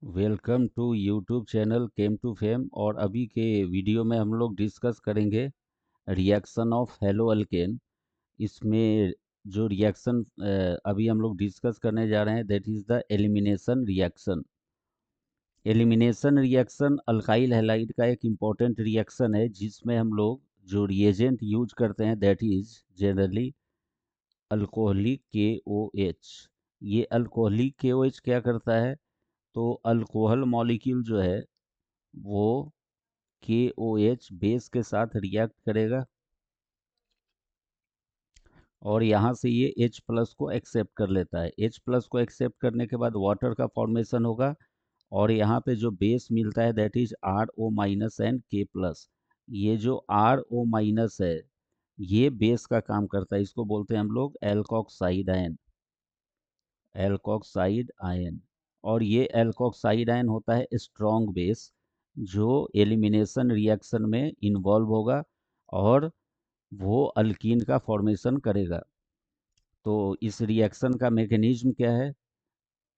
Welcome to YouTube channel came to fame. और अभी के वीडियो में हम लोग डिस्कस करेंगे रिएक्शन ऑफ हेलो अल्केन। इसमें जो रिएक्शन अभी हम लोग डिस्कस करने जा रहे हैं that is the elimination reaction. Elimination reaction alkyl halide का एक इम्पॉर्टेंट रिएक्शन है जिसमें हम लोग जो रिएजेंट यूज करते हैं that is generally alcoholic KOH। ये अल्कोहलिक KOH क्या करता है, तो अल्कोहल मॉलिक्यूल जो है वो KOH बेस के साथ रिएक्ट करेगा और यहाँ से ये H प्लस को एक्सेप्ट कर लेता है। H प्लस को एक्सेप्ट करने के बाद वाटर का फॉर्मेशन होगा और यहाँ पे जो बेस मिलता है that is RO minus and K plus. ये जो RO माइनस है ये बेस का काम करता है, इसको बोलते हैं हम लोग एल्कोक्साइड आयन। एल्कोक्साइड आयन और ये एल्कोक्साइड आयन होता है स्ट्रॉन्ग बेस जो एलिमिनेशन रिएक्शन में इन्वॉल्व होगा और वो अल्कीन का फॉर्मेशन करेगा। तो इस रिएक्शन का मैकेनिज्म क्या है,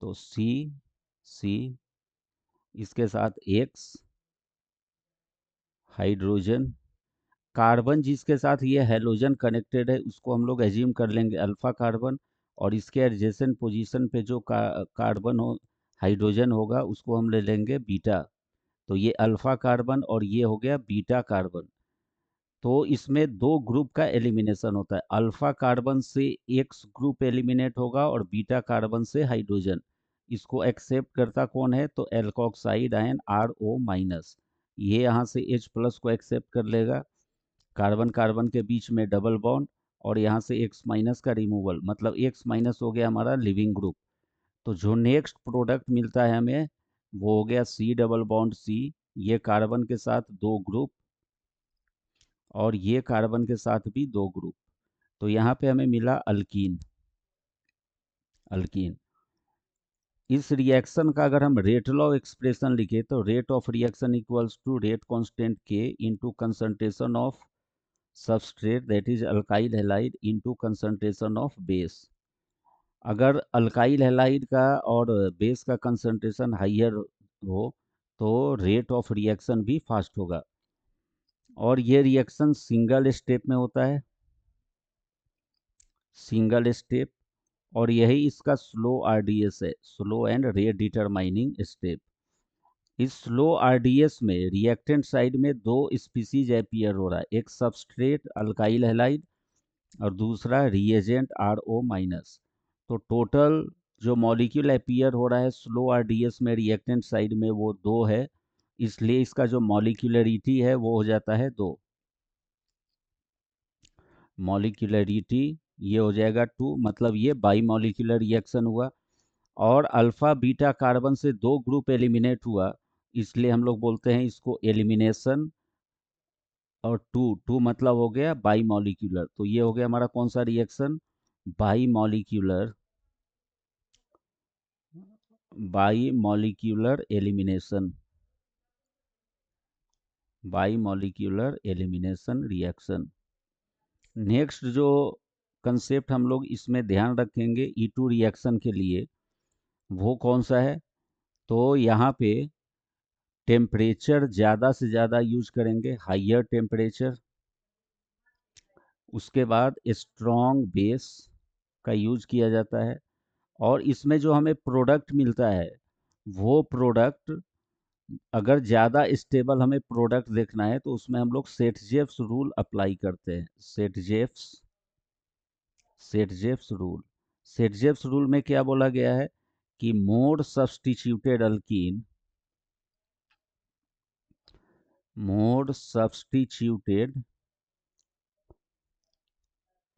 तो सी इसके साथ X हाइड्रोजन, कार्बन जिसके साथ ये हैलोजन कनेक्टेड है उसको हम लोग एज्यूम कर लेंगे अल्फा कार्बन, और इसके एडजेसेंट पोजीशन पे जो कार्बन हो हाइड्रोजन होगा उसको हम ले लेंगे बीटा। तो ये अल्फा कार्बन और ये हो गया बीटा कार्बन। तो इसमें दो ग्रुप का एलिमिनेशन होता है, अल्फा कार्बन से एक्स ग्रुप एलिमिनेट होगा और बीटा कार्बन से हाइड्रोजन। इसको एक्सेप्ट करता कौन है, तो एल्कोक्साइड आयन RO माइनस। ये यहाँ से H प्लस को एक्सेप्ट कर लेगा, कार्बन कार्बन के बीच में डबल बॉन्ड और यहाँ से X माइनस का रिमूवल, मतलब X माइनस हो गया हमारा लिविंग ग्रुप। तो जो नेक्स्ट प्रोडक्ट मिलता है हमें वो हो गया C डबल बॉन्ड C। ये कार्बन के साथ दो ग्रुप और ये कार्बन के साथ भी दो ग्रुप। तो यहाँ पे हमें मिला अल्कीन। अल्कीन इस रिएक्शन का अगर हम रेट लॉ एक्सप्रेशन लिखे तो rate of reaction equals to rate constant K into concentration of substrate that is alkyl halide into concentration of base. अगर अल्काइल हैलाइड का और बेस का कंसंट्रेशन हाइयर हो तो रेट ऑफ रिएक्शन भी fast होगा। और ये रिएक्शन सिंगल स्टेप में होता है, सिंगल स्टेप, और यही इसका स्लो RDS है, slow and rate determining step. इस स्लो RDS में रिएक्टेंट साइड में दो स्पीसीज अपीयर हो रहा है, एक सबस्ट्रेट अल्काइल हैलाइड और दूसरा रिएजेंट RO माइनस। तो टोटल जो मॉलिक्यूल अपीयर हो रहा है स्लो RDS में रिएक्टेंट साइड में वो दो है, इसलिए इसका जो मॉलिक्यूलरिटी है वो हो जाता है दो। मॉलिक्यूलरिटी ये हो जाएगा 2, मतलब ये बाई मॉलिक्यूलर रिएक्शन हुआ। और अल्फा बीटा कार्बन से दो ग्रुप एलिमिनेट हुआ, इसलिए हम लोग बोलते हैं इसको एलिमिनेशन। और टू टू मतलब हो गया बाई मॉलिक्यूलर, तो ये हो गया हमारा कौन सा reaction, by molecular, by molecular elimination, by molecular elimination reaction. Next जो कंसेप्ट हम लोग इसमें ध्यान रखेंगे E2 रिएक्शन के लिए वो कौन सा है, तो यहाँ पे टेम्परेचर ज़्यादा से ज़्यादा यूज करेंगे, हाइयर टेम्परेचर। उसके बाद स्ट्रॉन्ग बेस का यूज किया जाता है। और इसमें जो हमें प्रोडक्ट मिलता है वो प्रोडक्ट अगर ज़्यादा स्टेबल हमें प्रोडक्ट देखना है तो उसमें हम लोग सेटजेव्स रूल अप्लाई करते हैं। सेटजेव्स रूल, सेटजेव्स रूल में क्या बोला गया है कि more substituted alkene, more substituted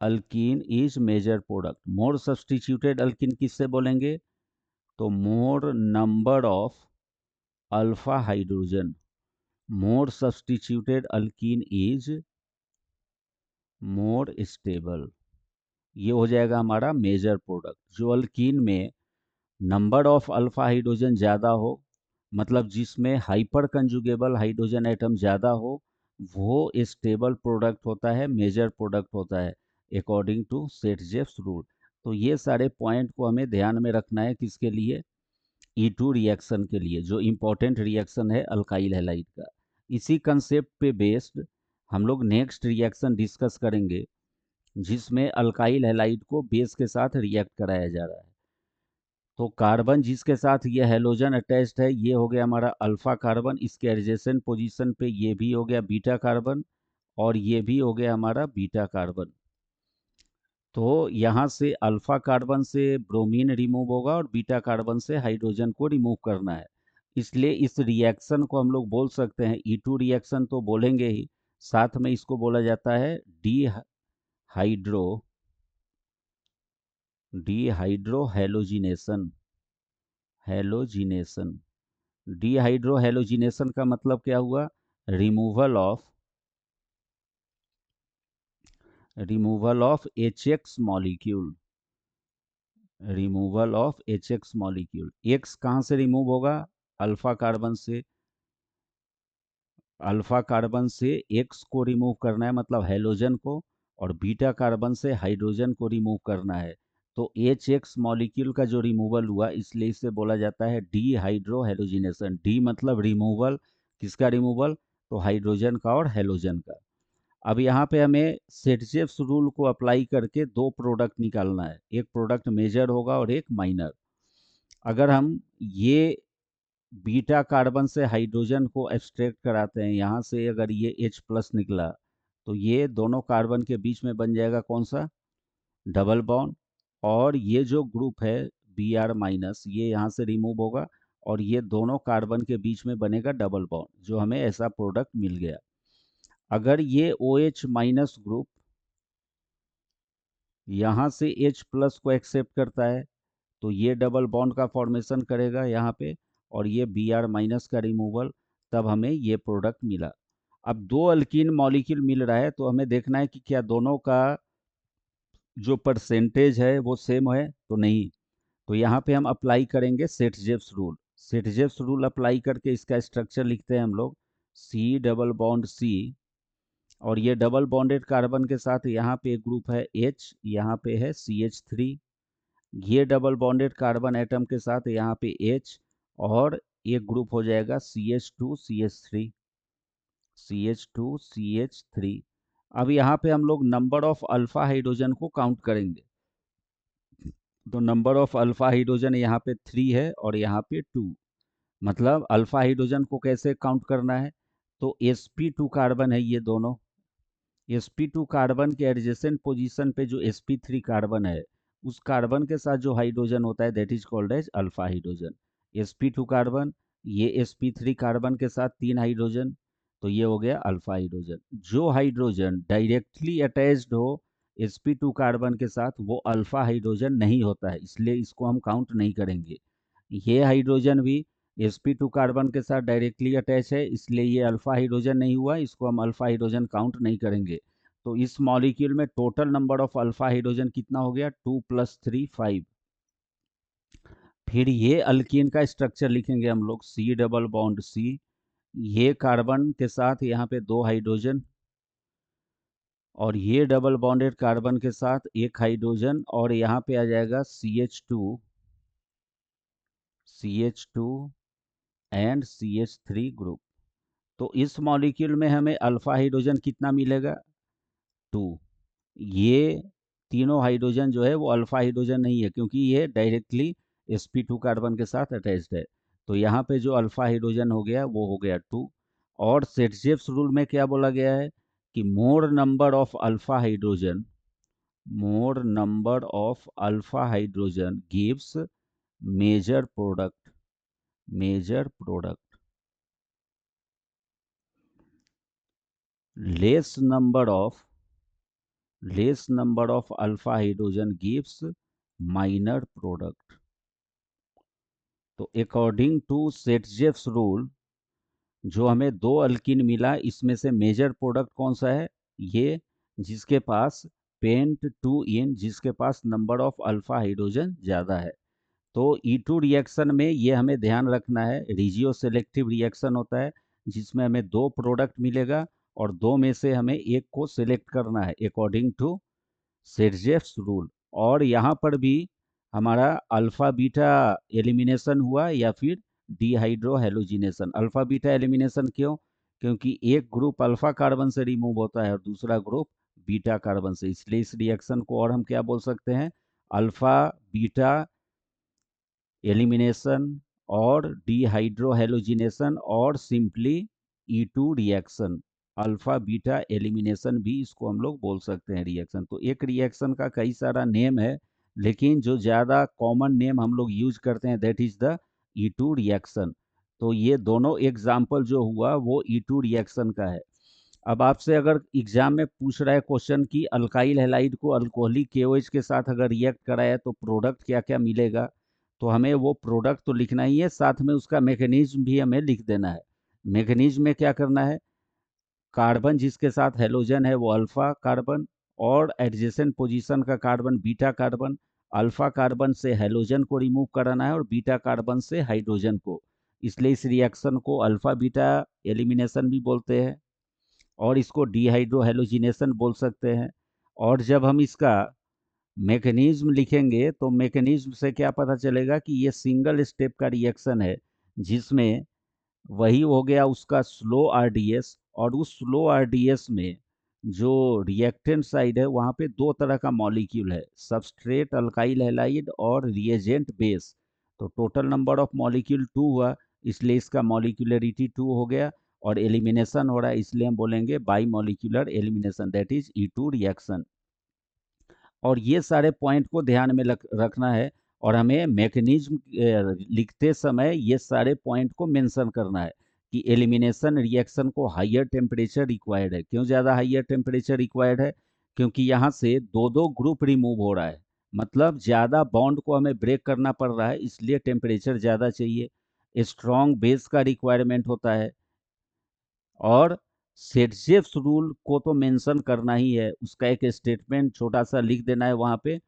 alkene is major product. More substituted alkene किससे बोलेंगे, तो more number of alpha hydrogen, more substituted alkene is more stable. ये हो जाएगा हमारा मेजर प्रोडक्ट। जो अल्कीन में नंबर ऑफ अल्फा हाइड्रोजन ज़्यादा हो, मतलब जिसमें हाइपर कंजुगेबल हाइड्रोजन एटम ज़्यादा हो, वो स्टेबल प्रोडक्ट होता है, मेजर प्रोडक्ट होता है अकॉर्डिंग टू सेटजेव्स रूल। तो ये सारे पॉइंट को हमें ध्यान में रखना है, किसके लिए, E2 रिएक्शन के लिए, जो इम्पोर्टेंट रिएक्शन है अल्काइल हैलाइड का। इसी कंसेप्ट पे बेस्ड हम लोग नेक्स्ट रिएक्शन डिस्कस करेंगे, जिसमें अल्काइल हैलाइड को बेस के साथ रिएक्ट कराया जा रहा है। तो कार्बन जिसके साथ ये हैलोजन अटैच्ड है, ये हो गया हमारा अल्फा कार्बन। इसके एडजेसेंट पोजीशन पे ये भी हो गया बीटा कार्बन, और ये भी हो गया हमारा बीटा कार्बन। तो यहाँ से अल्फा कार्बन से ब्रोमीन रिमूव होगा और बीटा कार्बन से हाइड्रोजन को रिमूव करना है। इसलिए इस रिएक्शन को हम लोग बोल सकते हैं E2 रिएक्शन, तो बोलेंगे ही, साथ में इसको बोला जाता है hydro dehydro halogenation. Halogenation, dehydro halogenation का मतलब क्या हुआ? Removal of HX molecule. Removal of HX molecule. X कहाँ से रिमूव होगा? अल्फा कार्बन से। अल्फा कार्बन से X को रिमूव करना है, मतलब हैलोजन को, और बीटा कार्बन से हाइड्रोजन को रिमूव करना है। तो HX मॉलिक्यूल का जो रिमूवल हुआ, इसलिए इसे बोला जाता है डीहाइड्रो हैलोजिनेशन। डी मतलब रिमूवल, किसका रिमूवल? तो हाइड्रोजन का और हैलोजन का। अब यहाँ पे हमें सेटजेव्स रूल को अप्लाई करके दो प्रोडक्ट निकालना है, एक प्रोडक्ट मेजर होगा और एक माइनर। अगर हम ये बीटा कार्बन से हाइड्रोजन को एक्सट्रैक्ट कराते हैं, यहाँ से अगर ये H प्लस निकला, तो ये दोनों कार्बन के बीच में बन जाएगा कौन सा? Double bond. और ये जो ग्रुप है Br माइनस, ये यहाँ से रिमूव होगा, और ये दोनों कार्बन के बीच में बनेगा डबल बॉन्ड, जो हमें ऐसा प्रोडक्ट मिल गया। अगर ये OH माइनस ग्रुप यहाँ से H प्लस को एक्सेप्ट करता है, तो ये डबल बॉन्ड का फॉर्मेशन करेगा यहाँ पे, और ये Br माइनस का रिमूवल, तब हमें ये प्रोडक्ट मिला। अब दो अल्कीन मॉलिक्यूल मिल रहा है, तो हमें देखना है कि क्या दोनों का जो परसेंटेज है वो सेम है, तो नहीं। तो यहाँ पे हम अप्लाई करेंगे सेटजेव्स रूल। सेटजेव्स रूल अप्लाई करके इसका स्ट्रक्चर लिखते हैं हम लोग, C डबल बॉन्ड C, और ये डबल बॉन्डेड कार्बन के साथ यहाँ पे एक ग्रुप है H, यहाँ पे है CH3। ये डबल बॉन्डेड कार्बन एटम के साथ यहाँ पे H, और एक ग्रुप हो जाएगा CH2CH3। CH2CH3। अब यहाँ पे हम लोग नंबर ऑफ अल्फा हाइड्रोजन को काउंट करेंगे। तो नंबर ऑफ अल्फा हाइड्रोजन यहाँ पे 3 है और यहाँ पे 2। मतलब अल्फा हाइड्रोजन को कैसे काउंट करना है? तो sp2 कार्बन है ये दोनों। sp2 कार्बन के एडजेसेंट पोजीशन पे जो sp3 कार्बन है, उस कार्बन के साथ जो हाइड्रोजन होता है, that is called as alpha hydrogen. sp2 carbon, ये sp3 कार्बन के साथ 3 हाइड्रोजन, तो ये हो गया अल्फा हाइड्रोजन। जो हाइड्रोजन डायरेक्टली अटैच्ड हो sp2 कार्बन के साथ, वो अल्फा हाइड्रोजन नहीं होता है, इसलिए इसको हम काउंट नहीं करेंगे। ये हाइड्रोजन भी sp2 कार्बन के साथ डायरेक्टली अटैच है, इसलिए ये अल्फा हाइड्रोजन नहीं हुआ, इसको हम अल्फा हाइड्रोजन काउंट नहीं करेंगे। तो इस मॉलिक्यूल में total number of alpha hydrogen कितना हो गया? 2 + 3 5। फिर ये अल्कीन का स्ट्रक्चर लिखेंगे हम लोग, C डबल बॉन्ड C। ये कार्बन के साथ यहाँ पे 2 हाइड्रोजन, और ये डबल बॉन्डेड कार्बन के साथ एक हाइड्रोजन, और यहाँ पे आ जाएगा CH2 एंड CH3 ग्रुप। तो इस मॉलिक्यूल में हमें अल्फा हाइड्रोजन कितना मिलेगा? 2। ये तीनों हाइड्रोजन जो है वो अल्फा हाइड्रोजन नहीं है, क्योंकि ये डायरेक्टली sp2 कार्बन के साथ अटैच्ड है। तो यहाँ पे जो अल्फा हाइड्रोजन हो गया वो हो गया 2। और सेटजेव्स रूल में क्या बोला गया है कि more number of alpha hydrogen, more number of alpha hydrogen gives major product, major product. Less number of, less number of alpha hydrogen gives minor product. तो अकॉर्डिंग टू सेटजेव्स रूल, जो हमें दो अल्कीन मिला, इसमें से major product कौन सा है? ये, जिसके पास पेंट टू इन, जिसके पास नंबर ऑफ अल्फा हाइड्रोजन ज़्यादा है। तो E2 रिएक्शन में ये हमें ध्यान रखना है, रिजियो सेलेक्टिव रिएक्शन होता है, जिसमें हमें दो प्रोडक्ट मिलेगा, और दो में से हमें एक को सिलेक्ट करना है अकॉर्डिंग टू सेटजेव्स रूल। और यहाँ पर भी हमारा अल्फा बीटा एलिमिनेशन हुआ या फिर dehydro halogenation. Alpha beta elimination क्यों? क्योंकि एक ग्रुप अल्फा कार्बन से रिमूव होता है और दूसरा ग्रुप बीटा कार्बन से, इसलिए इस रिएक्शन को और हम क्या बोल सकते हैं? अल्फा बीटा एलिमिनेशन और डिहाइड्रोहेलोजिनेशन और simply E2 reaction. Alpha beta elimination भी इसको हम लोग बोल सकते हैं रिएक्शन। तो एक रिएक्शन का कई सारा नेम है, लेकिन जो ज़्यादा कॉमन नेम हम लोग यूज करते हैं that is the E2 reaction. तो ये दोनों एग्जाम्पल जो हुआ वो E2 रिएक्शन का है। अब आपसे अगर एग्जाम में पूछ रहा है क्वेश्चन कि अल्काइल हैलाइड को अल्कोहलिक KOH के साथ अगर रिएक्ट कराया तो प्रोडक्ट क्या क्या मिलेगा, तो हमें वो प्रोडक्ट तो लिखना ही है, साथ में उसका मैकेनिज्म भी हमें लिख देना है। मैकेनिज्म में क्या करना है? कार्बन जिसके साथ हेलोजन है वो अल्फा कार्बन, और एडजेसेंट पोजीशन का carbon beta carbon. Alpha carbon से हेलोजन को रिमूव कराना है और बीटा कार्बन से हाइड्रोजन को, इसलिए इस रिएक्शन को अल्फा बीटा एलिमिनेशन भी बोलते हैं और इसको डिहाइड्रोहेलोजिनेशन बोल सकते हैं। और जब हम इसका मैकेनिज्म लिखेंगे तो मैकेनिज्म से क्या पता चलेगा कि ये सिंगल स्टेप का रिएक्शन है, जिसमें वही हो गया उसका स्लो आरडीएस, और उस स्लो आरडीएस में जो रिएक्टेंट साइड है वहाँ पे दो तरह का मॉलिक्यूल है, सबस्ट्रेट अल्काइल हैलाइड और रिएजेंट बेस। तो टोटल नंबर ऑफ मॉलिक्यूल 2 हुआ, इसलिए इसका मॉलिक्यूलरिटी 2 हो गया, और एलिमिनेशन हो रहा है इसलिए हम बोलेंगे by molecular elimination, that is E2 reaction. और ये सारे पॉइंट को ध्यान में रखना है, और हमें मैकेनिज्म लिखते समय ये सारे पॉइंट को मेंशन करना है कि एलिमिनेशन रिएक्शन को हाईयर टेम्परेचर रिक्वायर्ड है। क्यों ज़्यादा हाईयर टेम्परेचर रिक्वायर्ड है? क्योंकि यहाँ से दो दो ग्रुप रिमूव हो रहा है, मतलब ज़्यादा बॉन्ड को हमें ब्रेक करना पड़ रहा है, इसलिए टेम्परेचर ज़्यादा चाहिए। स्ट्रॉन्ग बेस का रिक्वायरमेंट होता है, और सेट्जेव्स रूल को तो मेंशन करना ही है, उसका एक स्टेटमेंट छोटा सा लिख देना है वहाँ पे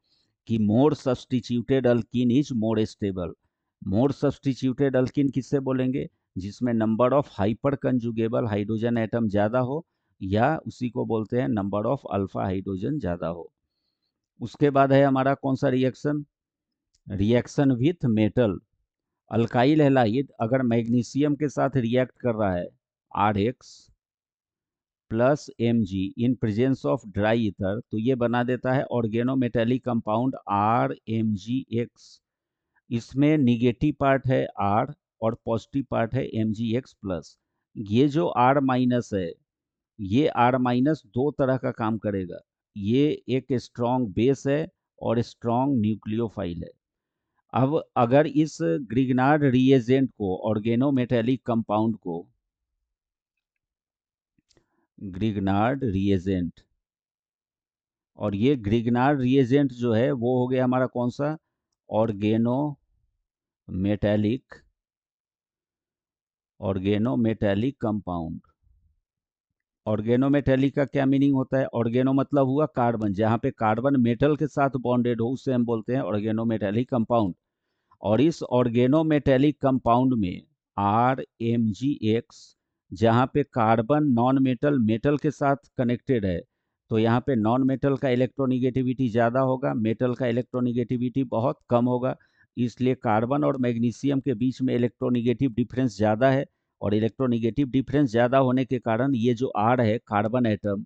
कि more substituted alkene is more stable. More substituted alkene किससे बोलेंगे? जिसमें number of hyper conjugable hydrogen atom ज़्यादा हो, या उसी को बोलते हैं नंबर ऑफ अल्फा हाइड्रोजन ज़्यादा हो। उसके बाद है हमारा कौन सा reaction? Reaction with metal. Alkyl halide अगर मैग्नीशियम के साथ रिएक्ट कर रहा है, RX plus Mg in presence of dry ether, तो ये बना देता है ऑर्गेनोमेटेलिक कंपाउंड RMgX। इसमें निगेटिव पार्ट है R और पॉजिटिव पार्ट है MgX प्लस। ये जो R माइनस है, ये R माइनस दो तरह का काम करेगा। ये एक स्ट्रॉन्ग बेस है और स्ट्रॉन्ग न्यूक्लियोफाइल है। अब अगर इस ग्रिग्नार्ड रिएजेंट को, ऑर्गेनोमेटेलिक कंपाउंड को, ग्रिग्नार्ड रिएजेंट, और ये ग्रिग्नार्ड रिएजेंट जो है वो हो गया हमारा कौन सा? Organometallic, organometallic compound. Organometallic का क्या मीनिंग होता है? ऑर्गेनो मतलब हुआ कार्बन, जहाँ पे कार्बन मेटल के साथ बॉन्डेड हो उसे हम बोलते हैं ऑर्गेनोमेटेलिक कंपाउंड। और इस ऑर्गेनोमेटेलिक कंपाउंड में RMgX, जहाँ पे कार्बन नॉन मेटल मेटल के साथ कनेक्टेड है, तो यहाँ पे नॉन मेटल का इलेक्ट्रोनिगेटिविटी ज़्यादा होगा, मेटल का इलेक्ट्रोनिगेटिविटी बहुत कम होगा, इसलिए कार्बन और मैग्नीशियम के बीच में इलेक्ट्रोनिगेटिव डिफरेंस ज़्यादा है। और इलेक्ट्रोनिगेटिव डिफरेंस ज़्यादा होने के कारण ये जो R है कार्बन एटम,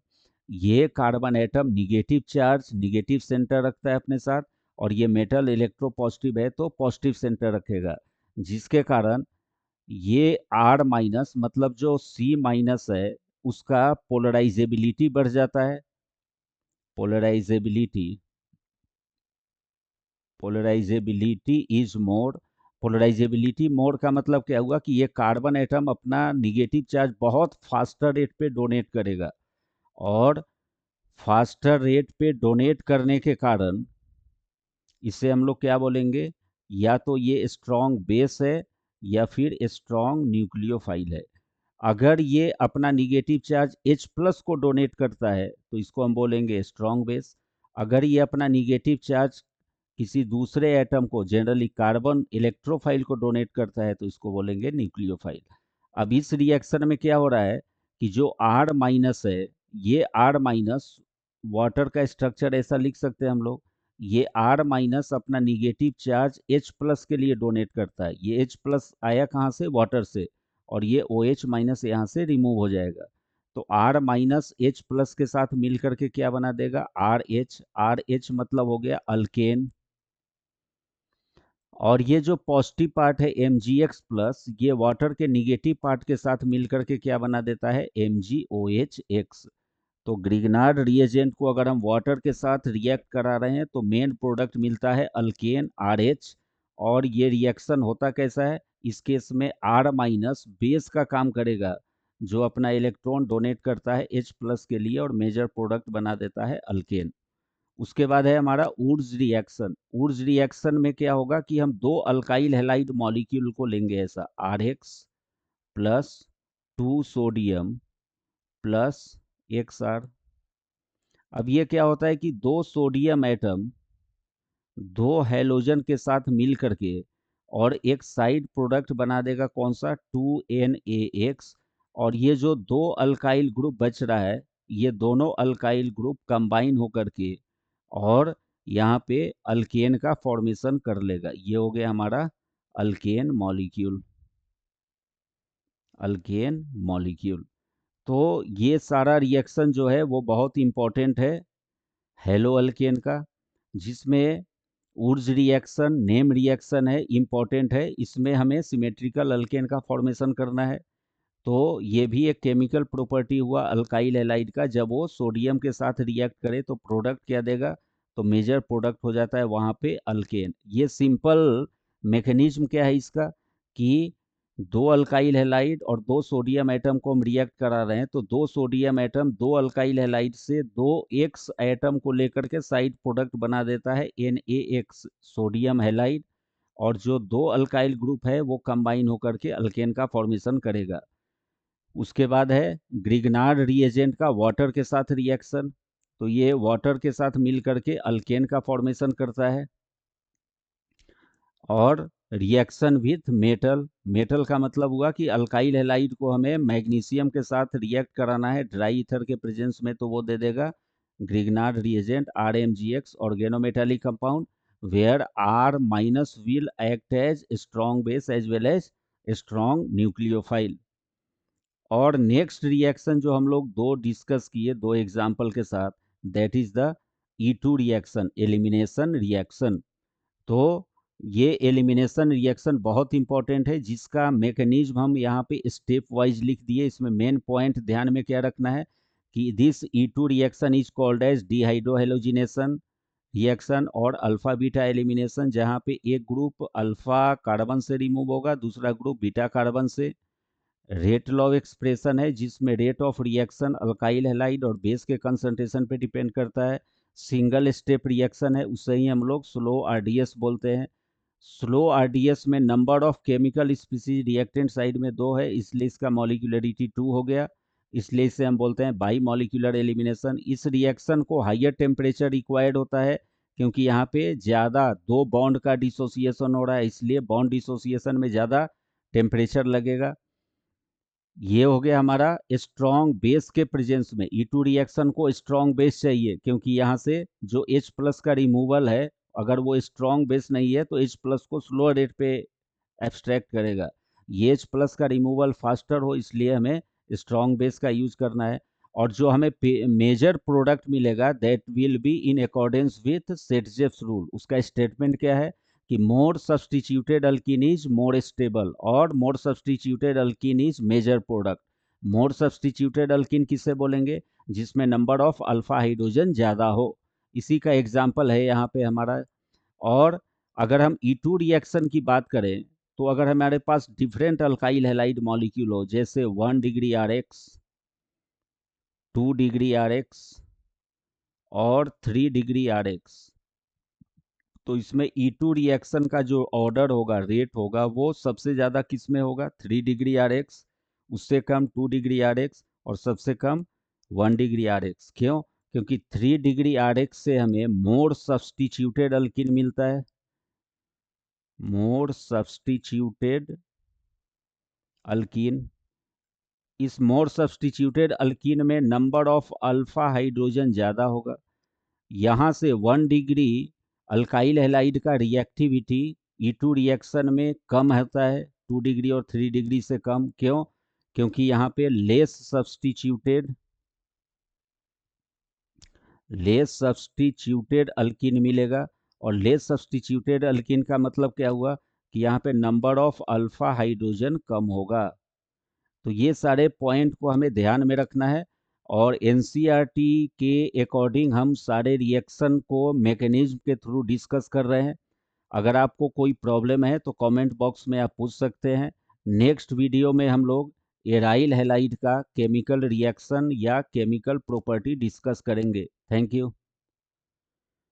ये carbon atom negative charge, negative centre रखता है अपने साथ, और ये मेटल इलेक्ट्रो पॉजिटिव है तो पॉजिटिव सेंटर रखेगा, जिसके कारण ये R माइनस मतलब जो C माइनस है उसका पोलराइजेबिलिटी बढ़ जाता है। Polarizability, polarizability is more. Polarizability more का मतलब क्या हुआ कि ये कार्बन एटम अपना निगेटिव चार्ज बहुत फास्टर रेट पे डोनेट करेगा, और फास्टर रेट पे डोनेट करने के कारण इसे हम लोग क्या बोलेंगे? या तो ये स्ट्रॉन्ग बेस है या फिर स्ट्रॉन्ग न्यूक्लियोफाइल है। अगर ये अपना निगेटिव चार्ज H प्लस को डोनेट करता है तो इसको हम बोलेंगे स्ट्रॉन्ग बेस। अगर ये अपना निगेटिव चार्ज किसी दूसरे एटम को, जनरली कार्बन इलेक्ट्रोफाइल को डोनेट करता है, तो इसको बोलेंगे न्यूक्लियोफाइल। अब इस रिएक्शन में क्या हो रहा है कि जो R माइनस है, ये R माइनस वाटर का स्ट्रक्चर ऐसा लिख सकते हैं हम लोग, ये R माइनस अपना निगेटिव चार्ज H प्लस के लिए डोनेट करता है। ये H प्लस आया कहाँ से? वाटर से, और ये OH माइनस यहाँ से रिमूव हो जाएगा। तो R माइनस H प्लस के साथ मिल करके क्या बना देगा? RH। RH मतलब हो गया अल्केन। और ये जो पॉजिटिव पार्ट है MgX प्लस, ये वाटर के निगेटिव पार्ट के साथ मिल करके क्या बना देता है? MgOHX। तो ग्रिग्नार्ड रिएजेंट को अगर हम वाटर के साथ रिएक्ट करा रहे हैं तो मेन प्रोडक्ट मिलता है अल्केन RH। और ये रिएक्शन होता कैसा है? इस केस में R माइनस बेस का काम करेगा, जो अपना इलेक्ट्रॉन डोनेट करता है H प्लस के लिए और मेजर प्रोडक्ट बना देता है अल्केन। उसके बाद है हमारा वुड्स रिएक्शन। वुड्स रिएक्शन में क्या होगा कि हम दो अल्काइल हैलाइड मॉलिक्यूल को लेंगे ऐसा, RH plus 2 sodium plus XR। अब ये क्या होता है कि दो सोडियम एटम दो हैलोजन के साथ मिल करके और एक साइड प्रोडक्ट बना देगा, कौन सा? 2NaX। और ये जो दो अल्काइल ग्रुप बच रहा है, ये दोनों अल्काइल ग्रुप कंबाइन होकर के और यहाँ पे अल्केन का फॉर्मेशन कर लेगा। ये हो गया हमारा अल्केन मॉलिक्यूल। Alkane molecule. तो ये सारा रिएक्शन जो है वो बहुत इंपॉर्टेंट है हेलो अल्केन का, जिसमें वुड्स रिएक्शन नेम रिएक्शन है, इंपॉर्टेंट है। इसमें हमें सिमेट्रिकल अल्केन का फॉर्मेशन करना है। तो ये भी एक केमिकल प्रॉपर्टी हुआ अल्काइल हैलाइड का। जब वो सोडियम के साथ रिएक्ट करे तो प्रोडक्ट क्या देगा? तो मेजर प्रोडक्ट हो जाता है वहाँ पे अल्केन। ये सिंपल मैकेनिज्म क्या है इसका कि दो अल्काइल हैलाइड और दो सोडियम एटम को हम रिएक्ट करा रहे हैं, तो दो सोडियम एटम दो अल्काइल हैलाइड से दो एक्स एटम को लेकर के साइड प्रोडक्ट बना देता है NaX सोडियम हैलाइड। और जो दो अल्काइल ग्रुप है वो कंबाइन होकर के अल्केन का फॉर्मेशन करेगा। उसके बाद है ग्रिग्नार्ड रिएजेंट का वाटर के साथ रिएक्शन। तो ये वाटर के साथ मिल करके अल्केन का फॉर्मेशन करता है। और रिएक्शन विथ मेटल। मेटल का मतलब हुआ कि अल्काइल हैलाइड को हमें मैग्नीशियम के साथ रिएक्ट कराना है ड्राई ईथर के प्रेजेंस में, तो वो दे देगा Grignard reagent RMgX organometallic compound, where R minus will act as strong base as well as strong nucleophile. और नेक्स्ट रिएक्शन जो हम लोग दो डिस्कस किए दो एग्जाम्पल के साथ, that is the E2 reaction, elimination reaction. तो ये एलिमिनेशन रिएक्शन बहुत इंपॉर्टेंट है, जिसका मैकेनिज्म हम यहाँ पे स्टेप वाइज लिख दिए। इसमें मेन पॉइंट ध्यान में क्या रखना है कि this E2 reaction is called as dehydrohalogenation reaction और अल्फा बीटा एलिमिनेशन, जहाँ पे एक ग्रुप अल्फा कार्बन से रिमूव होगा, दूसरा ग्रुप बीटा कार्बन से। रेट लॉ एक्सप्रेशन है जिसमें rate of reaction alkyl halide और बेस के कंसंट्रेशन पे डिपेंड करता है। सिंगल स्टेप रिएक्शन है, उसे ही हम लोग स्लो RDS बोलते हैं। स्लो RDS में number of chemical species reactant side में दो है, इसलिए इसका मॉलिक्यूलरिटी 2 हो गया। इसलिए इसे हम बोलते हैं बाई मॉलिक्यूलर एलिमिनेशन। इस रिएक्शन को हाइयर टेम्परेचर रिक्वायर्ड होता है, क्योंकि यहाँ पे ज़्यादा दो बॉन्ड का डिसोसिएशन हो रहा है, इसलिए बॉन्ड डिसोसिएशन में ज़्यादा टेम्परेचर लगेगा। ये हो गया हमारा स्ट्रॉन्ग बेस के प्रेजेंस में। E2 रिएक्शन को स्ट्रॉन्ग बेस चाहिए, क्योंकि यहाँ से जो H प्लस का रिमूवल है, अगर वो स्ट्रॉन्ग बेस नहीं है तो H प्लस को स्लो रेट पे एब्स्ट्रैक्ट करेगा। ये H प्लस का रिमूवल फास्टर हो, इसलिए हमें स्ट्रॉन्ग बेस का यूज करना है। और जो हमें मेजर प्रोडक्ट मिलेगा that will be in accordance with Saytzeff's rule. उसका स्टेटमेंट क्या है कि more substituted alkene is more stable और more substituted alkene is major product. More substituted alkene किससे बोलेंगे? जिसमें नंबर ऑफ अल्फा हाइड्रोजन ज़्यादा हो। इसी का एग्जाम्पल है यहाँ पे हमारा। और अगर हम E2 रिएक्शन की बात करें, तो अगर हमारे पास डिफरेंट अल्काइल हैलाइड मॉलिक्यूल हो, जैसे 1 डिग्री RX, 2 डिग्री RX और 3 डिग्री RX, तो इसमें E2 रिएक्शन का जो ऑर्डर होगा, रेट होगा, वो सबसे ज़्यादा किस में होगा? 3 डिग्री RX, उससे कम 2 डिग्री RX और सबसे कम 1 डिग्री RX। क्यों? क्योंकि 3 डिग्री RX से हमें मोर सब्सटीट्यूटेड अल्किन मिलता है। मोर सब्सटीट्यूटेड अल्कीन। इस मोर सब्सटीट्यूटेड अल्कीन में नंबर ऑफ अल्फा हाइड्रोजन ज़्यादा होगा। यहाँ से 1 डिग्री अल्काइल हैलाइड का रिएक्टिविटी E2 रिएक्शन में कम होता है, 2 डिग्री और 3 डिग्री से कम। क्यों? क्योंकि यहाँ पे लेस सब्स्टिट्यूटेड अल्किन मिलेगा। और लेस सब्स्टिट्यूटेड अल्किन का मतलब क्या हुआ कि यहाँ पे नंबर ऑफ अल्फा हाइड्रोजन कम होगा। तो ये सारे पॉइंट को हमें ध्यान में रखना है। और एनसीईआरटी के अकॉर्डिंग हम सारे रिएक्शन को मैकेनिज्म के थ्रू डिस्कस कर रहे हैं। अगर आपको कोई प्रॉब्लम है तो कमेंट बॉक्स में आप पूछ सकते हैं। नेक्स्ट वीडियो में हम लोग एराइल हैलाइड का केमिकल रिएक्शन या केमिकल प्रॉपर्टी डिस्कस करेंगे। Thank you.